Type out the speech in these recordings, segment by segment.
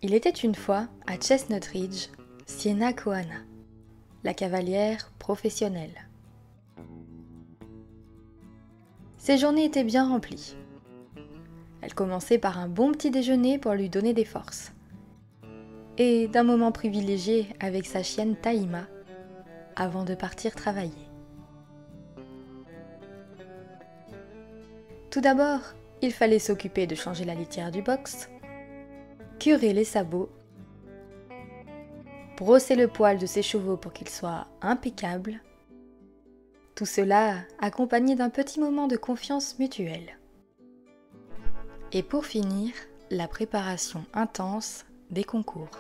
Il était une fois, à Chestnut Ridge, Sienna Kohana, la cavalière professionnelle. Ses journées étaient bien remplies. Elle commençait par un bon petit déjeuner pour lui donner des forces. Et d'un moment privilégié avec sa chienne Taïma, avant de partir travailler. Tout d'abord, il fallait s'occuper de changer la litière du box, curer les sabots, brosser le poil de ses chevaux pour qu'il soit impeccable. Tout cela accompagné d'un petit moment de confiance mutuelle. Et pour finir, la préparation intense des concours.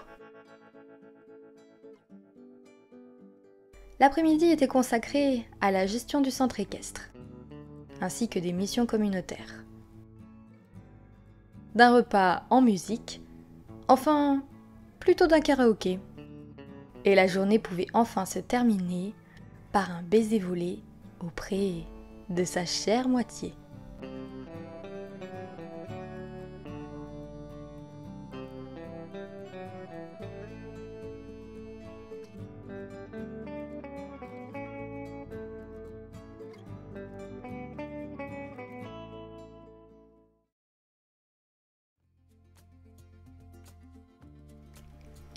L'après-midi était consacré à la gestion du centre équestre, ainsi que des missions communautaires. D'un repas en musique, enfin, plutôt d'un karaoké. Et la journée pouvait enfin se terminer par un baiser volé auprès de sa chère moitié.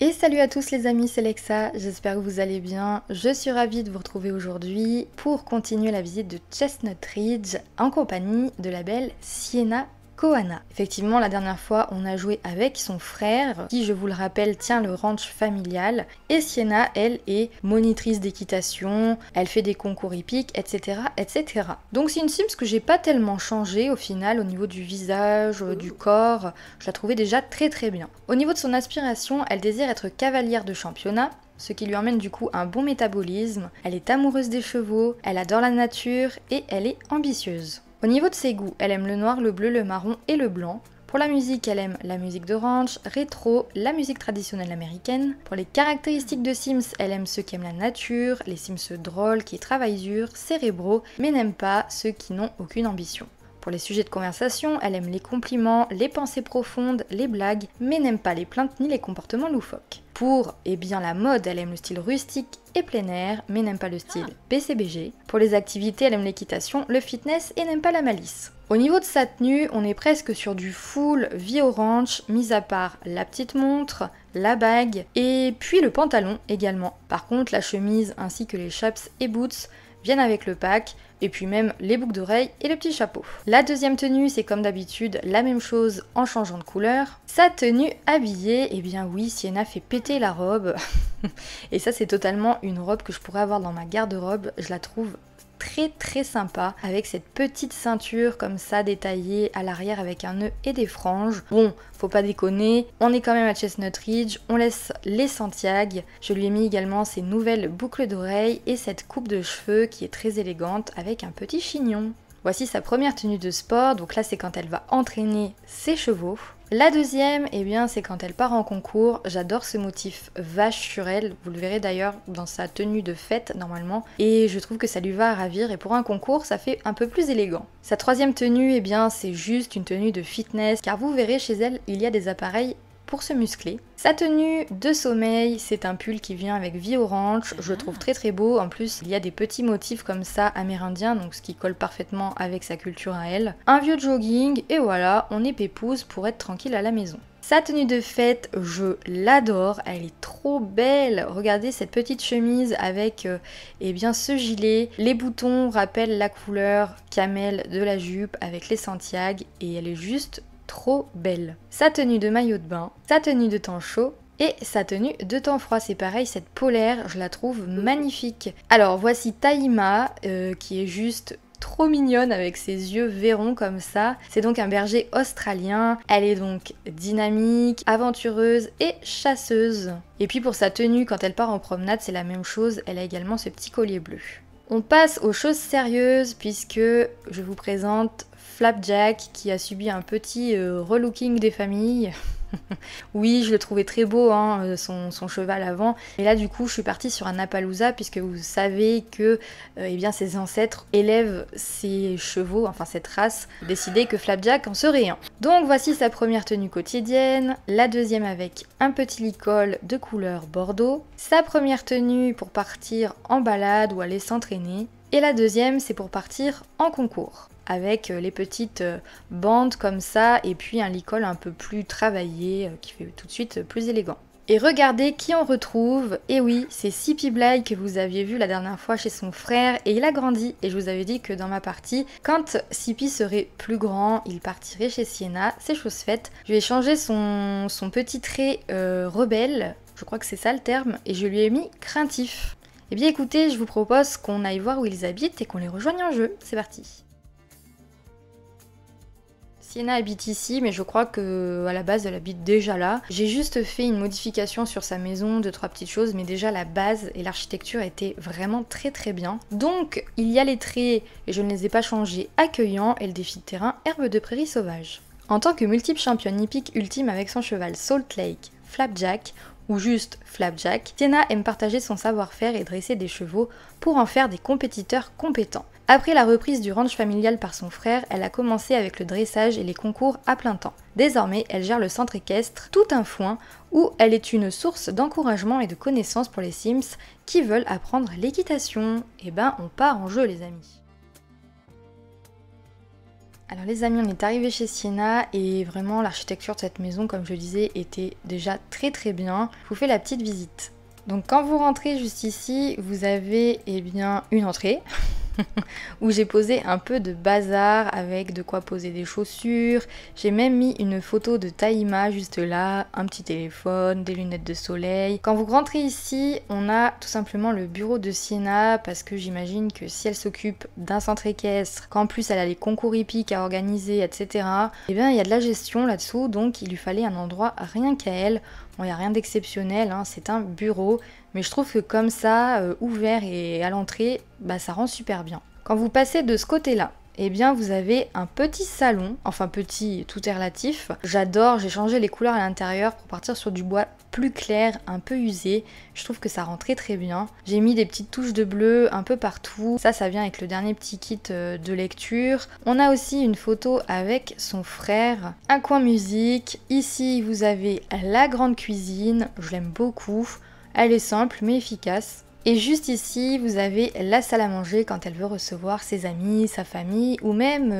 Et salut à tous les amis, c'est Lexa, j'espère que vous allez bien. Je suis ravie de vous retrouver aujourd'hui pour continuer la visite de Chestnut Ridge en compagnie de la belle Sienna Kohana. Effectivement, la dernière fois, on a joué avec son frère, qui, je vous le rappelle, tient le ranch familial. Et Sienna, elle, est monitrice d'équitation, elle fait des concours hippiques, etc., etc. Donc c'est une Sims que j'ai pas tellement changé au final, au niveau du visage, du corps. Je la trouvais déjà très très bien. Au niveau de son aspiration, elle désire être cavalière de championnat, ce qui lui emmène du coup un bon métabolisme. Elle est amoureuse des chevaux, elle adore la nature et elle est ambitieuse. Au niveau de ses goûts, elle aime le noir, le bleu, le marron et le blanc. Pour la musique, elle aime la musique de ranch, rétro, la musique traditionnelle américaine. Pour les caractéristiques de Sims, elle aime ceux qui aiment la nature, les Sims drôles, qui travaillent dur, cérébraux, mais n'aime pas ceux qui n'ont aucune ambition. Pour les sujets de conversation, elle aime les compliments, les pensées profondes, les blagues, mais n'aime pas les plaintes ni les comportements loufoques. Pour, la mode, elle aime le style rustique et plein air, mais n'aime pas le style PCBG. Pour les activités, elle aime l'équitation, le fitness et n'aime pas la malice. Au niveau de sa tenue, on est presque sur du full vie au ranch, mis à part la petite montre, la bague et puis le pantalon également. Par contre, la chemise ainsi que les chaps et boots viennent avec le pack, et puis même les boucles d'oreilles et le petit chapeau. La deuxième tenue, c'est comme d'habitude la même chose en changeant de couleur. Sa tenue habillée, oui, Sienna fait péter la robe. Et ça, c'est totalement une robe que je pourrais avoir dans ma garde-robe. Je la trouve très très sympa, avec cette petite ceinture comme ça détaillée à l'arrière avec un nœud et des franges. Bon, faut pas déconner, on est quand même à Chestnut Ridge, on laisse les Santiago. Je lui ai mis également ces nouvelles boucles d'oreilles et cette coupe de cheveux qui est très élégante avec un petit chignon. Voici sa première tenue de sport, donc là c'est quand elle va entraîner ses chevaux. La deuxième, c'est quand elle part en concours. J'adore ce motif vache sur elle, vous le verrez d'ailleurs dans sa tenue de fête normalement. Et je trouve que ça lui va à ravir et pour un concours, ça fait un peu plus élégant. Sa troisième tenue, c'est juste une tenue de fitness, car vous verrez chez elle, il y a des appareils pour se muscler. Sa tenue de sommeil, c'est un pull qui vient avec vie au ranch, je le trouve très très beau. En plus, il y a des petits motifs comme ça amérindiens, donc ce qui colle parfaitement avec sa culture à elle. Un vieux jogging, et voilà, on est pépouze pour être tranquille à la maison. Sa tenue de fête, je l'adore, elle est trop belle. Regardez cette petite chemise avec ce gilet. Les boutons rappellent la couleur camel de la jupe avec les Santiago et elle est juste trop belle. Sa tenue de maillot de bain, sa tenue de temps chaud et sa tenue de temps froid. C'est pareil, cette polaire, je la trouve magnifique. Alors voici Taïma qui est juste trop mignonne avec ses yeux verrons comme ça. C'est donc un berger australien. Elle est donc dynamique, aventureuse et chasseuse. Et puis pour sa tenue, quand elle part en promenade, c'est la même chose. Elle a également ce petit collier bleu. On passe aux choses sérieuses puisque je vous présente Flapjack qui a subi un petit relooking des familles. Oui, je le trouvais très beau, hein, son cheval avant. Et là, du coup, je suis partie sur un Appaloosa puisque vous savez que eh bien, ses ancêtres élèvent ces chevaux, enfin cette race, décidé que Flapjack en serait un. Donc voici sa première tenue quotidienne, la deuxième avec un petit licol de couleur bordeaux, sa première tenue pour partir en balade ou aller s'entraîner, et la deuxième c'est pour partir en concours, avec les petites bandes comme ça et puis un licol un peu plus travaillé qui fait tout de suite plus élégant. Et regardez qui on retrouve, et oui, c'est Sippy Bly que vous aviez vu la dernière fois chez son frère, et il a grandi, et je vous avais dit que dans ma partie, quand Sippy serait plus grand, il partirait chez Sienna, c'est chose faite. Je lui ai changé son petit trait rebelle, je crois que c'est ça le terme, et je lui ai mis craintif. Eh bien écoutez, je vous propose qu'on aille voir où ils habitent et qu'on les rejoigne en jeu, c'est parti. Sienna habite ici, mais je crois qu'à la base elle habite déjà là. J'ai juste fait une modification sur sa maison, 2-3 petites choses, mais déjà la base et l'architecture étaient vraiment très bien. Donc il y a les traits, et je ne les ai pas changés, accueillants, et le défi de terrain herbe de prairie sauvage. En tant que multiple championne hippique ultime avec son cheval Salt Lake, Flapjack, ou juste Flapjack, Sienna aime partager son savoir-faire et dresser des chevaux pour en faire des compétiteurs compétents. Après la reprise du ranch familial par son frère, elle a commencé avec le dressage et les concours à plein temps. Désormais, elle gère le centre équestre Tout un foin, où elle est une source d'encouragement et de connaissances pour les Sims qui veulent apprendre l'équitation. Et ben, on part en jeu les amis. Alors les amis, on est arrivé chez Sienna et vraiment l'architecture de cette maison, comme je le disais, était déjà très bien. Je vous fais la petite visite. Donc quand vous rentrez juste ici, vous avez bien une entrée où j'ai posé un peu de bazar avec de quoi poser des chaussures. J'ai même mis une photo de Taïma juste là, un petit téléphone, des lunettes de soleil. Quand vous rentrez ici, on a tout simplement le bureau de Sienna parce que j'imagine que si elle s'occupe d'un centre équestre, qu'en plus elle a les concours hippiques à organiser, etc. Eh bien il y a de la gestion là-dessous, donc il lui fallait un endroit rien qu'à elle. Bon, il n'y a rien d'exceptionnel, hein, c'est un bureau, mais je trouve que comme ça, ouvert et à l'entrée, bah, ça rend super bien. Quand vous passez de ce côté-là, eh bien vous avez un petit salon, enfin petit, tout est relatif. J'adore, j'ai changé les couleurs à l'intérieur pour partir sur du bois plus clair, un peu usé. Je trouve que ça rend très bien. J'ai mis des petites touches de bleu un peu partout. Ça vient avec le dernier petit kit de lecture. On a aussi une photo avec son frère. Un coin musique. Ici vous avez la grande cuisine, je l'aime beaucoup. Elle est simple mais efficace. Et juste ici, vous avez la salle à manger quand elle veut recevoir ses amis, sa famille ou même,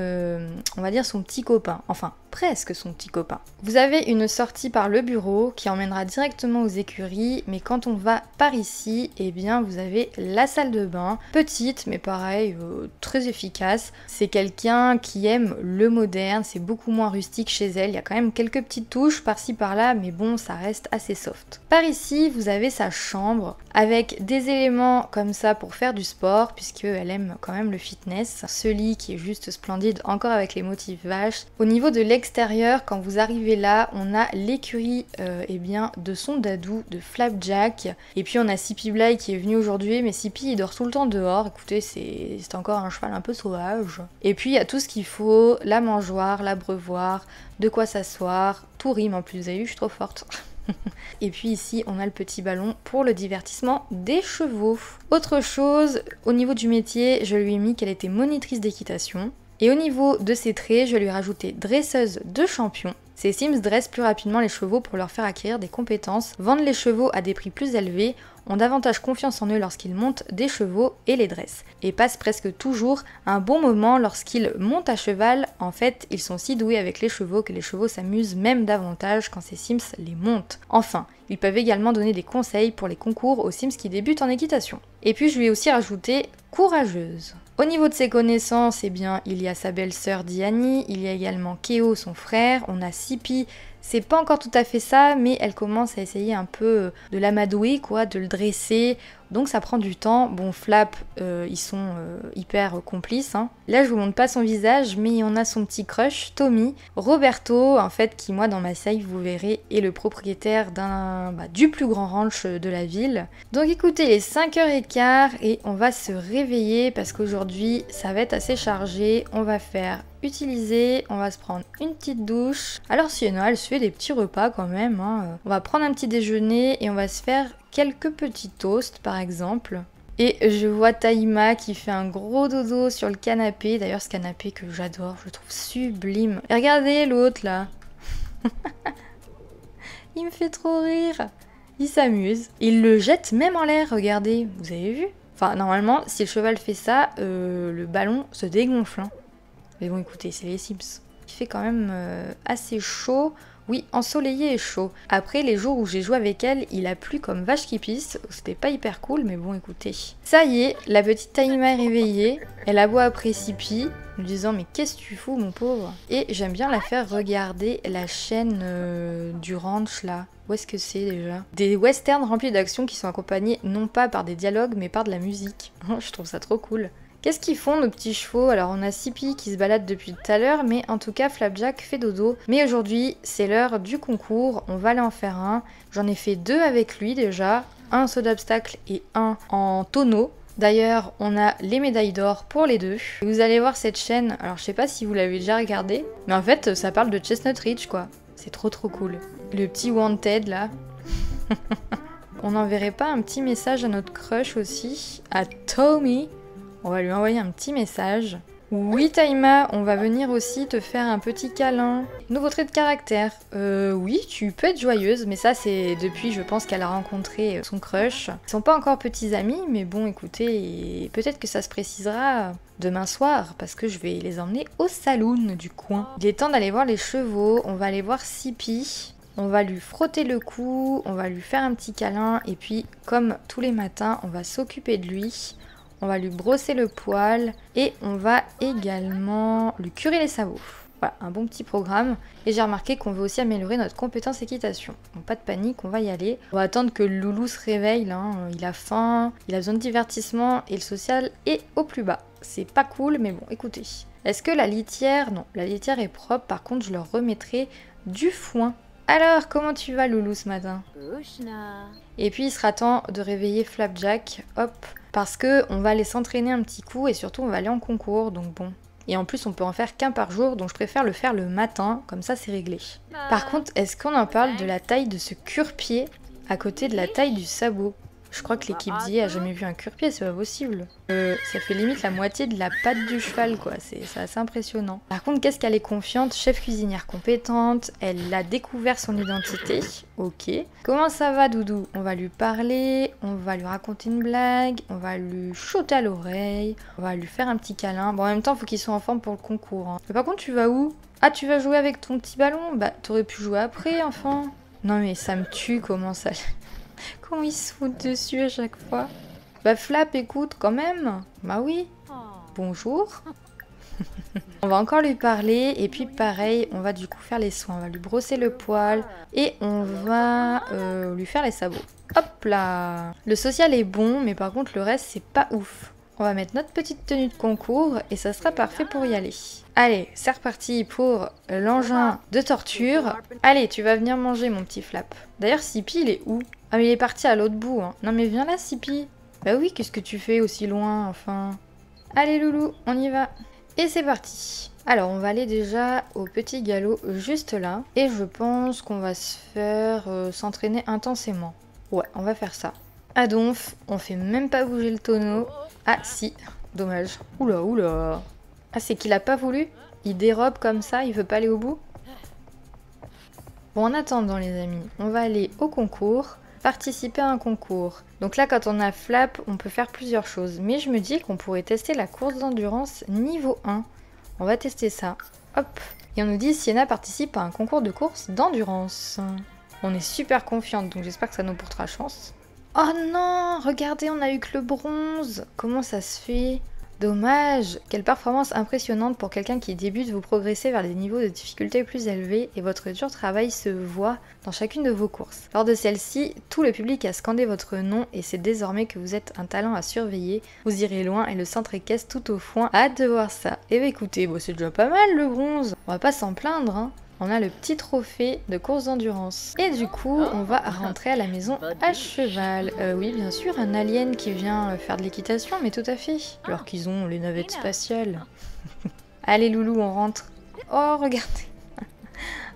on va dire, son petit copain. Enfin, presque son petit copain. Vous avez une sortie par le bureau qui emmènera directement aux écuries, mais quand on va par ici, eh bien vous avez la salle de bain, petite mais pareil, très efficace. C'est quelqu'un qui aime le moderne, c'est beaucoup moins rustique chez elle, il y a quand même quelques petites touches par-ci par-là, mais bon, ça reste assez soft. Par ici, vous avez sa chambre avec des éléments comme ça pour faire du sport, puisqu'elle aime quand même le fitness. Ce lit qui est juste splendide, encore avec les motifs vaches. Au niveau de l'extérieur, quand vous arrivez là, on a l'écurie eh bien, de son dadou, de Flapjack. Et puis on a Sippy Bly qui est venu aujourd'hui, mais Sippy il dort tout le temps dehors. Écoutez, c'est encore un cheval un peu sauvage. Et puis il y a tout ce qu'il faut, la mangeoire, l'abreuvoir, de quoi s'asseoir. Tout rime en plus, vous avez vu, je suis trop forte. Et puis ici on a le petit ballon pour le divertissement des chevaux. Autre chose, au niveau du métier, je lui ai mis qu'elle était monitrice d'équitation. Et au niveau de ses traits, je lui ai rajouté dresseuse de champion. Ces Sims dressent plus rapidement les chevaux pour leur faire acquérir des compétences, vendent les chevaux à des prix plus élevés, ont davantage confiance en eux lorsqu'ils montent des chevaux et les dressent, et passent presque toujours un bon moment lorsqu'ils montent à cheval. En fait, ils sont si doués avec les chevaux que les chevaux s'amusent même davantage quand ces Sims les montent. Enfin, ils peuvent également donner des conseils pour les concours aux Sims qui débutent en équitation. Et puis je lui ai aussi rajouté courageuse. Au niveau de ses connaissances, eh bien, il y a sa belle-sœur Diani, il y a également Keo, son frère, on a Sippy. C'est pas encore tout à fait ça, mais elle commence à essayer un peu de l'amadouer, quoi, de le dresser. Donc ça prend du temps. Bon, Flap, ils sont hyper complices. Hein. Là, je vous montre pas son visage, mais on a son petit crush, Tommy. Roberto, en fait, qui, moi, dans ma save, vous verrez, est le propriétaire du plus grand ranch de la ville. Donc écoutez, il est 5h15 et on va se réveiller parce qu'aujourd'hui, ça va être assez chargé. On va faire utiliser. On va se prendre une petite douche. Alors Sienna, elle se fait des petits repas quand même. Hein. On va prendre un petit déjeuner et on va se faire quelques petits toasts par exemple. Et je vois Taïma qui fait un gros dodo sur le canapé. D'ailleurs ce canapé que j'adore, je le trouve sublime. Et regardez l'autre là. Il me fait trop rire. Il s'amuse. Il le jette même en l'air, regardez. Vous avez vu? Enfin, normalement, si le cheval fait ça, le ballon se dégonfle. Hein. Mais bon, écoutez, c'est les Sims. Il fait quand même assez chaud. Oui, ensoleillé et chaud. Après, les jours où j'ai joué avec elle, il a plu comme vache qui pisse. C'était pas hyper cool, mais bon, écoutez. Ça y est, la petite Taïma est réveillée. Elle aboie après Sipi, me disant « Mais qu'est-ce que tu fous, mon pauvre ?» Et j'aime bien la faire regarder la chaîne du ranch, là. Où est-ce que c'est, déjà? Des westerns remplis d'actions qui sont accompagnés non pas par des dialogues, mais par de la musique. Je trouve ça trop cool. Qu'est-ce qu'ils font nos petits chevaux? Alors on a Sipi qui se balade depuis tout à l'heure, mais en tout cas Flapjack fait dodo. Mais aujourd'hui c'est l'heure du concours, on va aller en faire un. J'en ai fait 2 avec lui déjà, un en saut d'obstacle et un en tonneau. D'ailleurs on a les médailles d'or pour les 2. Vous allez voir cette chaîne, alors je sais pas si vous l'avez déjà regardé, mais en fait ça parle de Chestnut Ridge quoi. C'est trop cool. Le petit Wanted là. On n'enverrait pas un petit message à notre crush aussi, à Tommy? On va lui envoyer un petit message. Oui Taïma, on va venir aussi te faire un petit câlin. Nouveau trait de caractère. Oui, tu peux être joyeuse, mais ça c'est depuis je pense qu'elle a rencontré son crush. Ils sont pas encore petits amis, mais bon écoutez, peut-être que ça se précisera demain soir, parce que je vais les emmener au saloon du coin. Il est temps d'aller voir les chevaux, on va aller voir Sipi. On va lui frotter le cou, on va lui faire un petit câlin, et puis comme tous les matins, on va s'occuper de lui. On va lui brosser le poil et on va également lui curer les sabots. Voilà, un bon petit programme. Et j'ai remarqué qu'on veut aussi améliorer notre compétence équitation. Donc pas de panique, on va y aller. On va attendre que le loulou se réveille là. Il a faim, il a besoin de divertissement et le social est au plus bas. C'est pas cool, mais bon, écoutez. Est-ce que la litière... Non, la litière est propre. Par contre, je leur remettrai du foin. Alors, comment tu vas loulou ce matin? Et puis il sera temps de réveiller Flapjack. Hop. Parce que on va aller s'entraîner un petit coup et surtout on va aller en concours, donc bon. Et en plus on peut en faire qu'un par jour, donc je préfère le faire le matin, comme ça c'est réglé. Par contre, est-ce qu'on en parle de la taille de ce cure-pied à côté de la taille du sabot? Je crois que l'équipe d'hier a jamais vu un cure-pied, c'est pas possible. Ça fait limite la moitié de la patte du cheval, quoi. C'est assez impressionnant. Par contre, qu'est-ce qu'elle est confiante, chef cuisinière compétente, elle a découvert son identité. Ok. Comment ça va, Doudou? On va lui parler, on va lui raconter une blague, on va lui chuter à l'oreille, on va lui faire un petit câlin. Bon, en même temps, faut qu'ils soient en forme pour le concours. Hein. Mais par contre, tu vas où? Ah, tu vas jouer avec ton petit ballon? Bah, t'aurais pu jouer après, enfin. Non, mais ça me tue, comment ça... Comment ils se foutent dessus à chaque fois. Bah Flap, écoute, quand même. Bah oui. Bonjour. On va encore lui parler et puis pareil, on va du coup faire les soins. On va lui brosser le poil et on va lui faire les sabots. Hop là. Le social est bon, mais par contre le reste c'est pas ouf. On va mettre notre petite tenue de concours et ça sera parfait pour y aller. Allez, c'est reparti pour l'engin de torture. Allez, tu vas venir manger mon petit Flap. D'ailleurs, Sipi, il est où? Ah mais il est parti à l'autre bout. Hein. Non mais viens là, Sipi. Bah oui, qu'est-ce que tu fais aussi loin, enfin? Allez loulou, on y va. Et c'est parti. Alors, on va aller déjà au petit galop juste là. Et je pense qu'on va se faire s'entraîner intensément. Ouais, on va faire ça. À donf, on fait même pas bouger le tonneau. Ah si, dommage. Oula, oula. Ah, c'est qu'il a pas voulu? Il dérobe comme ça, il veut pas aller au bout? Bon, en attendant les amis, on va aller au concours. Participer à un concours. Donc là, quand on a Flap, on peut faire plusieurs choses. Mais je me dis qu'on pourrait tester la course d'endurance niveau 1. On va tester ça. Hop. Et on nous dit Sienna participe à un concours de course d'endurance. On est super confiante, donc j'espère que ça nous portera chance. Oh non, regardez, on a eu que le bronze. Comment ça se fait? Dommage. Quelle performance impressionnante pour quelqu'un qui débute, vous progressez vers des niveaux de difficulté plus élevés et votre dur travail se voit dans chacune de vos courses. Lors de celle-ci, tout le public a scandé votre nom et c'est désormais que vous êtes un talent à surveiller. Vous irez loin et le centre équestre tout au fond. Hâte de voir ça. Et bah écoutez, bon, c'est déjà pas mal le bronze. On va pas s'en plaindre, hein. On a le petit trophée de course d'endurance. Et du coup, on va rentrer à la maison à cheval. Oui, bien sûr, un alien qui vient faire de l'équitation, mais tout à fait. Alors qu'ils ont les navettes spatiales. Allez Loulou, on rentre. Oh, regardez.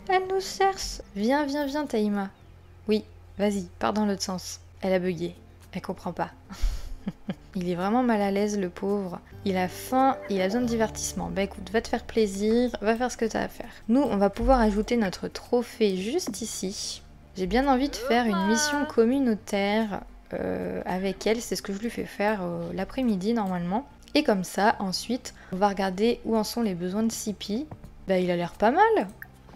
Elle nous cherche. Viens, viens, viens Taïma. Oui, vas-y, pars dans l'autre sens. Elle a bugué. Elle comprend pas. Il est vraiment mal à l'aise le pauvre. Il a faim, il a besoin de divertissement. Bah écoute, va te faire plaisir, va faire ce que t'as à faire. Nous, on va pouvoir ajouter notre trophée juste ici. J'ai bien envie de faire une mission communautaire avec elle. C'est ce que je lui fais faire l'après-midi normalement. Et comme ça, ensuite, on va regarder où en sont les besoins de Sippy. Bah il a l'air pas mal.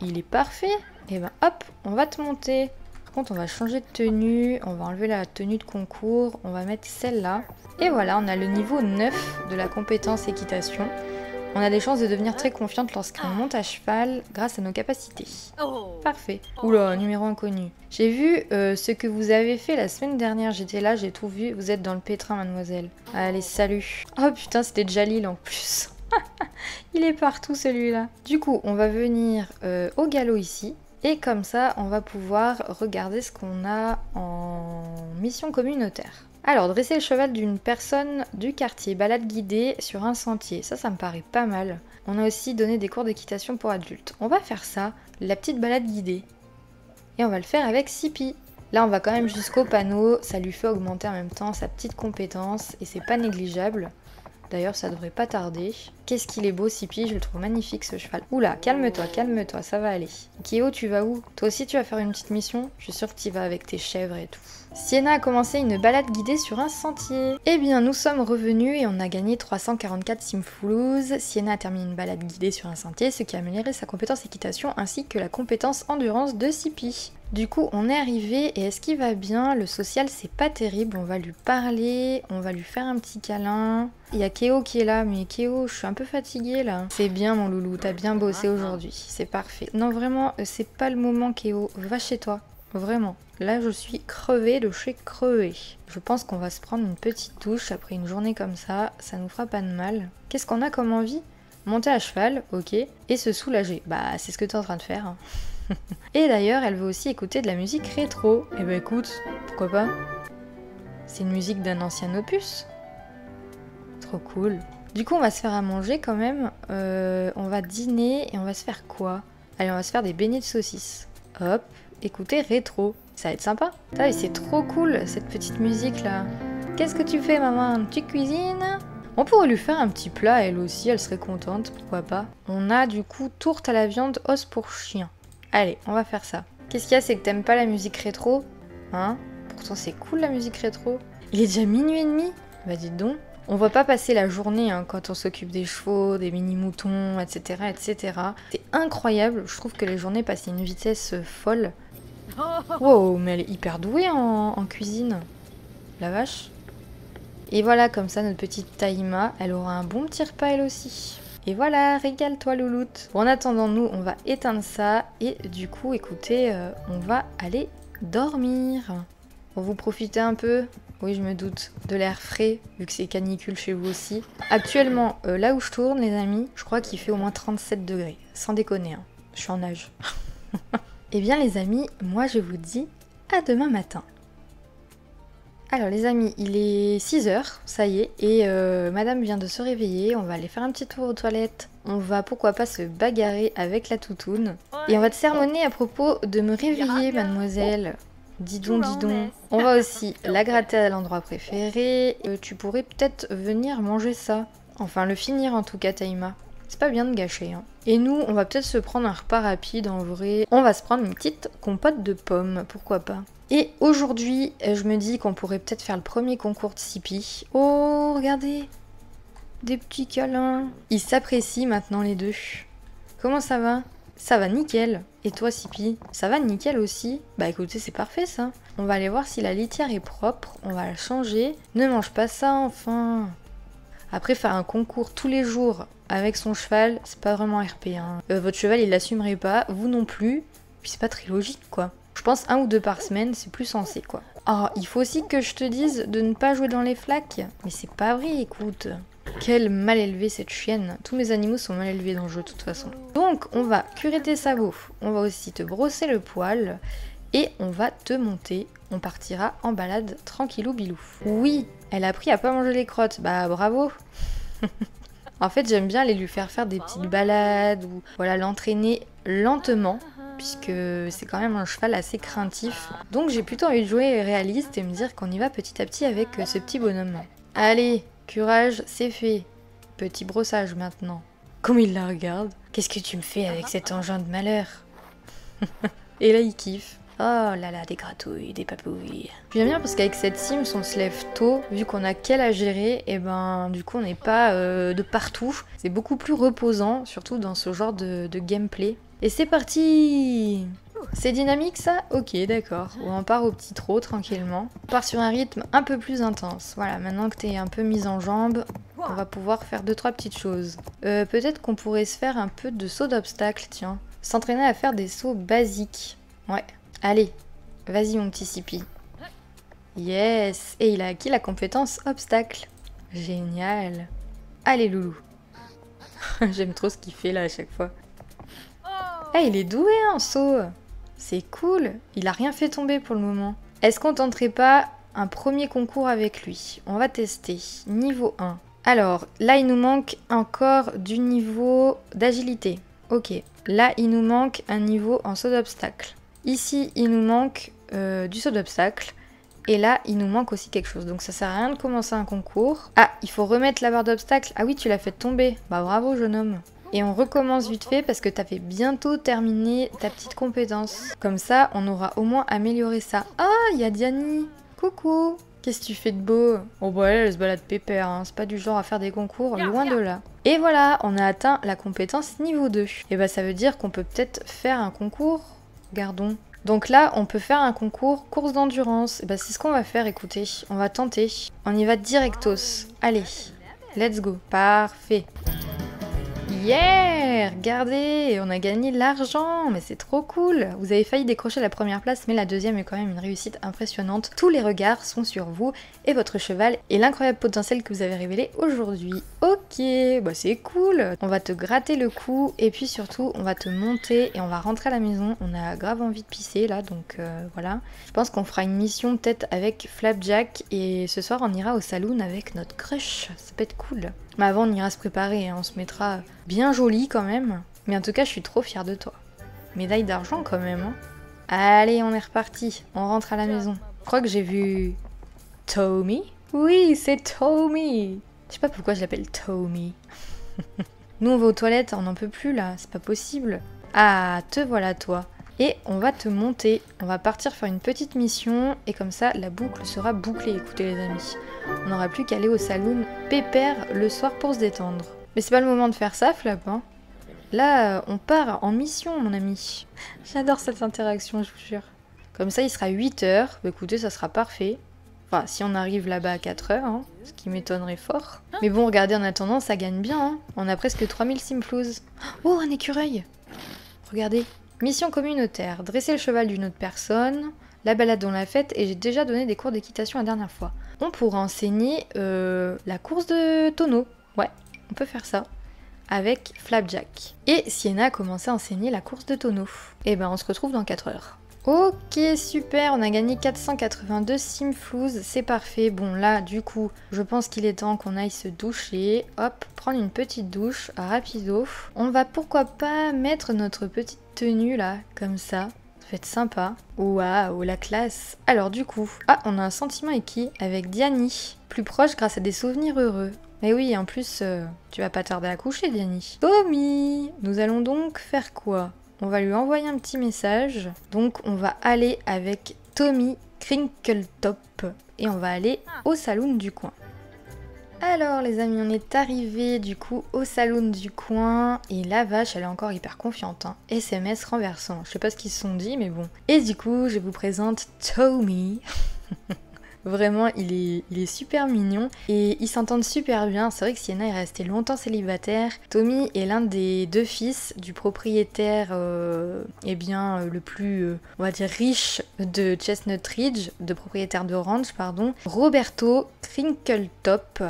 Il est parfait. Et ben hop, on va te monter. Par contre, on va changer de tenue. On va enlever la tenue de concours. On va mettre celle-là. Et voilà, on a le niveau 9 de la compétence équitation. On a des chances de devenir très confiante lorsqu'on monte à cheval grâce à nos capacités. Parfait. Oula, numéro inconnu. J'ai vu ce que vous avez fait la semaine dernière. J'étais là, j'ai tout vu. Vous êtes dans le pétrin, mademoiselle. Allez, salut. Oh putain, c'était Jalil en plus. Il est partout celui-là. Du coup, on va venir au galop ici. Et comme ça, on va pouvoir regarder ce qu'on a en mission communautaire. Alors, dresser le cheval d'une personne du quartier, balade guidée sur un sentier. Ça me paraît pas mal. On a aussi donné des cours d'équitation pour adultes. On va faire ça, la petite balade guidée. Et on va le faire avec Sippy. Là, on va quand même jusqu'au panneau. Ça lui fait augmenter en même temps sa petite compétence. Et c'est pas négligeable. D'ailleurs, ça devrait pas tarder. Qu'est-ce qu'il est beau, Sippy, je le trouve magnifique ce cheval. Oula, calme-toi, ça va aller. Kyo, tu vas où? Toi aussi, tu vas faire une petite mission? Je suis sûre que tu y vas avec tes chèvres et tout. Sienna a commencé une balade guidée sur un sentier. Eh bien, nous sommes revenus et on a gagné 344 Simfoulouz. Sienna a terminé une balade guidée sur un sentier, ce qui a amélioré sa compétence équitation ainsi que la compétence endurance de Sippy. Du coup, on est arrivé et est-ce qu'il va bien? Le social, c'est pas terrible. On va lui parler, on va lui faire un petit câlin. Il y a Keo qui est là, mais Keo, je suis un peu fatiguée là. C'est bien mon loulou, t'as bien bossé aujourd'hui, c'est parfait. Non, vraiment, c'est pas le moment Keo, va chez toi. Vraiment, là je suis crevée de chez crevée. Je pense qu'on va se prendre une petite douche après une journée comme ça nous fera pas de mal. Qu'est-ce qu'on a comme envie? Monter à cheval, ok, et se soulager. Bah c'est ce que t'es en train de faire. Hein. Et d'ailleurs elle veut aussi écouter de la musique rétro. Eh bah écoute, pourquoi pas? C'est une musique d'un ancien opus. Trop cool. Du coup on va se faire à manger quand même. On va dîner et on va se faire quoi? Allez, on va se faire des beignets de saucisses. Hop. Écoutez rétro, ça va être sympa. C'est trop cool cette petite musique là. Qu'est-ce que tu fais maman? Tu cuisines? On pourrait lui faire un petit plat, elle aussi, elle serait contente, pourquoi pas. On a du coup tourte à la viande, os pour chien. Allez, on va faire ça. Qu'est-ce qu'il y a, c'est que t'aimes pas la musique rétro? Hein? Pourtant c'est cool la musique rétro. Il est déjà minuit et demi? Bah dites donc. On va pas passer la journée hein, quand on s'occupe des chevaux, des mini-moutons, etc. etc. C'est incroyable, je trouve que les journées passent à une vitesse folle. Wow, mais elle est hyper douée en cuisine. La vache. Et voilà, comme ça, notre petite Taïma, elle aura un bon petit repas elle aussi. Et voilà, régale-toi louloute. Bon, en attendant, nous, on va éteindre ça. Et du coup, écoutez, on va aller dormir. Bon, vous profitez un peu? Oui, je me doute. De l'air frais, vu que c'est canicule chez vous aussi. Actuellement, là où je tourne, les amis, je crois qu'il fait au moins 37 degrés. Sans déconner, hein. Je suis en nage. Eh bien les amis, moi je vous dis à demain matin. Alors les amis, il est 6h, ça y est, et madame vient de se réveiller, on va aller faire un petit tour aux toilettes. On va pourquoi pas se bagarrer avec la toutoune. Et on va te sermonner à propos de me réveiller mademoiselle. Dis donc, dis donc. On va aussi la gratter à l'endroit préféré. Tu pourrais peut-être venir manger ça. Enfin le finir en tout cas Taïma. C'est pas bien de gâcher. Hein. Et nous, on va peut-être se prendre un repas rapide en vrai. On va se prendre une petite compote de pommes, pourquoi pas. Et aujourd'hui, je me dis qu'on pourrait peut-être faire le premier concours de Sippy. Oh, regardez! Des petits câlins. Ils s'apprécient maintenant les deux. Comment ça va? Ça va nickel. Et toi Sippy? Ça va nickel aussi? Bah écoutez, c'est parfait ça. On va aller voir si la litière est propre. On va la changer. Ne mange pas ça enfin. Après, faire un concours tous les jours avec son cheval, c'est pas vraiment RP. Hein. Votre cheval, il l'assumerait pas, vous non plus. Puis c'est pas très logique, quoi. Je pense 1 ou 2 par semaine, c'est plus sensé, quoi. Oh, il faut aussi que je te dise de ne pas jouer dans les flaques. Mais c'est pas vrai, écoute. Quelle mal élevée cette chienne. Tous mes animaux sont mal élevés dans le jeu, de toute façon. Donc, on va curer tes sabots. On va aussi te brosser le poil. Et on va te monter. On partira en balade tranquillou bilou. Oui, elle a appris à pas manger les crottes. Bah bravo. En fait, j'aime bien aller lui faire des petites balades ou voilà, l'entraîner lentement puisque c'est quand même un cheval assez craintif. Donc j'ai plutôt envie de jouer réaliste et me dire qu'on y va petit à petit avec ce petit bonhomme. Allez, curage, c'est fait. Petit brossage maintenant. Comme il la regarde. Qu'est-ce que tu me fais avec cet engin de malheur? Et là, il kiffe. Oh là là, des gratouilles, des papouilles. J'aime bien parce qu'avec cette Sims, on se lève tôt, vu qu'on a qu'elle à gérer, et ben du coup on n'est pas de partout. C'est beaucoup plus reposant, surtout dans ce genre de gameplay. Et c'est parti! C'est dynamique ça? Ok, d'accord. On part au petit trot tranquillement. On part sur un rythme un peu plus intense. Voilà, maintenant que t'es un peu mise en jambe, on va pouvoir faire 2-3 petites choses. Peut-être qu'on pourrait se faire un peu de saut d'obstacle, tiens. S'entraîner à faire des sauts basiques. Ouais. Allez, vas-y mon petit Sipi. Yes! Et il a acquis la compétence obstacle. Génial. Allez loulou. J'aime trop ce qu'il fait là à chaque fois. Ah, il est doué en saut. C'est cool. Il a rien fait tomber pour le moment. Est-ce qu'on tenterait pas un premier concours avec lui? On va tester. Niveau 1. Alors, là il nous manque encore du niveau d'agilité. Ok. Là il nous manque un niveau en saut d'obstacle. Ici, il nous manque du saut d'obstacle. Et là, il nous manque aussi quelque chose. Donc ça sert à rien de commencer un concours. Ah, il faut remettre la barre d'obstacle. Ah oui, tu l'as fait tomber. Bah bravo, jeune homme. Et on recommence vite fait parce que t'avais bientôt terminé ta petite compétence. Comme ça, on aura au moins amélioré ça. Ah, il y a Diani. Coucou. Qu'est-ce que tu fais de beau? Oh bah elle se balade pépère, hein. C'est pas du genre à faire des concours, loin de là. Et voilà, on a atteint la compétence niveau 2. Et bah ça veut dire qu'on peut peut-être faire un concours. Gardons. Donc là, on peut faire un concours course d'endurance. Et bah c'est ce qu'on va faire, écoutez. On va tenter. On y va directos. Allez, let's go. Parfait. Yeah! Regardez, on a gagné l'argent, mais c'est trop cool! Vous avez failli décrocher la première place, mais la deuxième est quand même une réussite impressionnante. Tous les regards sont sur vous et votre cheval et l'incroyable potentiel que vous avez révélé aujourd'hui. Ok, bah c'est cool! On va te gratter le cou et puis surtout, on va te monter et on va rentrer à la maison. On a grave envie de pisser là, donc voilà. Je pense qu'on fera une mission peut-être avec Flapjack et ce soir on ira au saloon avec notre crush. Ça peut être cool. Mais avant, on ira se préparer, hein. On se mettra bien joli quand même. Mais en tout cas, je suis trop fière de toi. Médaille d'argent quand même, hein. Allez, on est reparti. On rentre à la maison. Je crois que j'ai vu... Tommy? Oui, c'est Tommy. Je sais pas pourquoi je l'appelle Tommy. Nous, on va aux toilettes, on n'en peut plus là. C'est pas possible. Ah, te voilà toi. Et on va te monter. On va partir faire une petite mission. Et comme ça, la boucle sera bouclée, écoutez les amis. On n'aura plus qu'à aller au saloon pépère le soir pour se détendre. Mais c'est pas le moment de faire ça, Flap, hein. Là, on part en mission, mon ami. J'adore cette interaction, je vous jure. Comme ça, il sera 8h. Bah, écoutez, ça sera parfait. Enfin, si on arrive là-bas à 4h, hein, ce qui m'étonnerait fort. Mais bon, regardez, en attendant, ça gagne bien, hein. On a presque 3000 simflouz. Oh, un écureuil! Regardez. Mission communautaire. Dresser le cheval d'une autre personne. La balade on l'a faite et j'ai déjà donné des cours d'équitation la dernière fois. On pourra enseigner la course de tonneau. Ouais, on peut faire ça. Avec Flapjack. Et Sienna a commencé à enseigner la course de tonneau. Et ben on se retrouve dans 4 heures. Ok, super, on a gagné 482 simflouz, c'est parfait. Bon là, du coup, je pense qu'il est temps qu'on aille se doucher. Hop, prendre une petite douche, rapido. On va pourquoi pas mettre notre petite tenue là, comme ça. Ça va être sympa. Waouh, la classe. Alors du coup, ah, on a un sentiment équi avec Diani. Plus proche grâce à des souvenirs heureux. Mais oui, en plus, tu vas pas tarder à coucher, Diani. Tommy, nous allons donc faire quoi? On va lui envoyer un petit message. Donc on va aller avec Tommy Crinkletop. Et on va aller au saloon du coin. Alors les amis, on est arrivé du coup au saloon du coin. Et la vache, elle est encore hyper confiante, hein. SMS renversant. Je sais pas ce qu'ils se sont dit, mais bon. Et du coup, je vous présente Tommy. Vraiment, il est super mignon et ils s'entendent super bien. C'est vrai que Sienna est restée longtemps célibataire. Tommy est l'un des 2 fils du propriétaire le plus, on va dire, riche de Chestnut Ridge, de propriétaire de ranch, pardon, Roberto Crinkletop.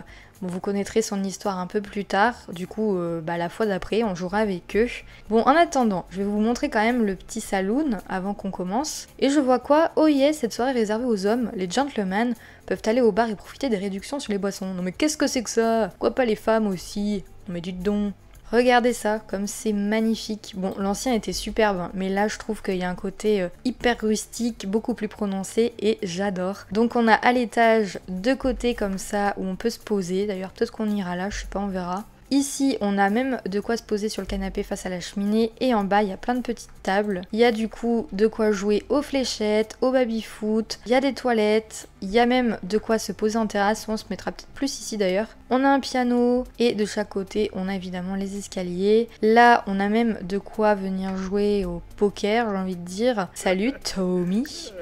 Bon, vous connaîtrez son histoire un peu plus tard, du coup la fois d'après on jouera avec eux. Bon, en attendant, je vais vous montrer quand même le petit saloon avant qu'on commence. Et je vois quoi? Oh yes, cette soirée réservée aux hommes, les gentlemen peuvent aller au bar et profiter des réductions sur les boissons. Non mais qu'est-ce que c'est que ça? Pourquoi pas les femmes aussi? Mais dites donc. Regardez ça, comme c'est magnifique. Bon, l'ancien était superbe, hein, mais là je trouve qu'il y a un côté hyper rustique, beaucoup plus prononcé et j'adore. Donc on a à l'étage deux côtés comme ça où on peut se poser. D'ailleurs peut-être qu'on ira là, je sais pas, on verra. Ici, on a même de quoi se poser sur le canapé face à la cheminée et en bas, il y a plein de petites tables. Il y a du coup de quoi jouer aux fléchettes, au baby-foot, il y a des toilettes, il y a même de quoi se poser en terrasse, on se mettra peut-être plus ici d'ailleurs. On a un piano et de chaque côté, on a évidemment les escaliers. Là, on a même de quoi venir jouer au poker, j'ai envie de dire. Salut Tommy!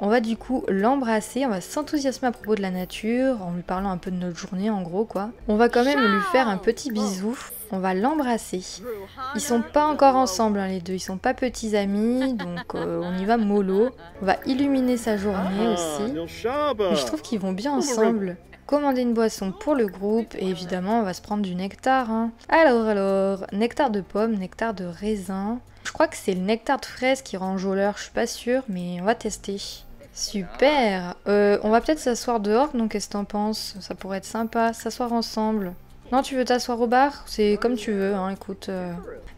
On va du coup l'embrasser, on va s'enthousiasmer à propos de la nature, en lui parlant un peu de notre journée en gros quoi. On va quand même lui faire un petit bisou, on va l'embrasser. Ils sont pas encore ensemble hein, les deux, ils sont pas petits amis, donc on y va mollo. On va illuminer sa journée aussi. Et je trouve qu'ils vont bien ensemble. Commander une boisson pour le groupe et évidemment on va se prendre du nectar. Hein. Alors, nectar de pomme, nectar de raisin. Je crois que c'est le nectar de fraise qui rend enjôleur, je suis pas sûre, mais on va tester. Super. On va peut-être s'asseoir dehors, donc qu'est-ce que t'en penses? Ça pourrait être sympa, s'asseoir ensemble. Non, tu veux t'asseoir au bar? C'est comme tu veux, hein, écoute.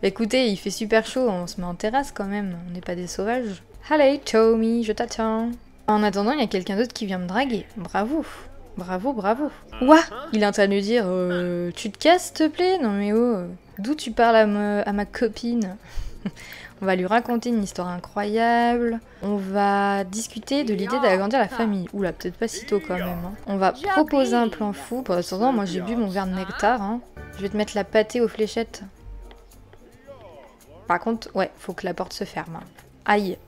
Écoutez, il fait super chaud, on se met en terrasse quand même, on n'est pas des sauvages. Allez, Tommy, je t'attends. En attendant, il y a quelqu'un d'autre qui vient me draguer. Bravo. Bravo, bravo. Ouah, il est en train de lui dire tu te casses, s'il te plaît? Non mais oh, d'où tu parles à ma copine? On va lui raconter une histoire incroyable. On va discuter de l'idée d'agrandir la famille. Oula, peut-être pas si tôt quand même. Hein. On va proposer un plan fou. Pour l'instant, moi j'ai bu mon verre de nectar. Hein. Je vais te mettre la pâtée aux fléchettes. Par contre, ouais, faut que la porte se ferme. Hein. Aïe.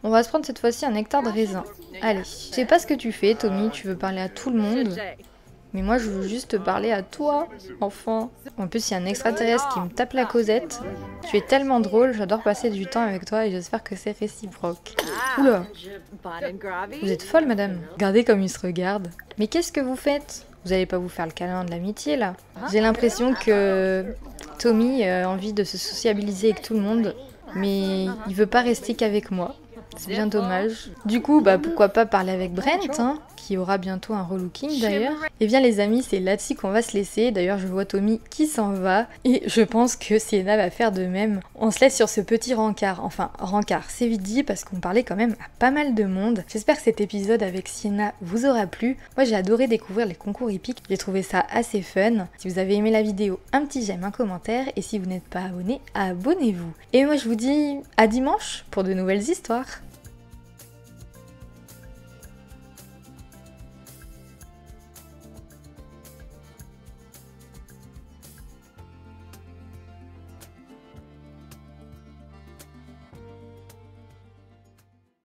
On va se prendre cette fois-ci un nectar de raisin. Allez. Je sais pas ce que tu fais, Tommy. Tu veux parler à tout le monde. Mais moi, je veux juste te parler à toi, enfin. En plus, il y a un extraterrestre qui me tape la causette. Tu es tellement drôle, j'adore passer du temps avec toi et j'espère que c'est réciproque. Oula! Vous êtes folle, madame. Regardez comme il se regarde. Mais qu'est-ce que vous faites? Vous allez pas vous faire le câlin de l'amitié, là? J'ai l'impression que Tommy a envie de se sociabiliser avec tout le monde, mais il veut pas rester qu'avec moi. C'est bien dommage. Du coup, bah pourquoi pas parler avec Brent, hein, qui aura bientôt un relooking d'ailleurs. Et bien les amis, c'est là-dessus qu'on va se laisser. D'ailleurs, je vois Tommy qui s'en va. Et je pense que Sienna va faire de même. On se laisse sur ce petit rencard. Enfin, rencard, c'est vite dit parce qu'on parlait quand même à pas mal de monde. J'espère que cet épisode avec Sienna vous aura plu. Moi, j'ai adoré découvrir les concours hippiques. J'ai trouvé ça assez fun. Si vous avez aimé la vidéo, un petit j'aime, un commentaire. Et si vous n'êtes pas abonné, abonnez-vous. Et moi, je vous dis à dimanche pour de nouvelles histoires.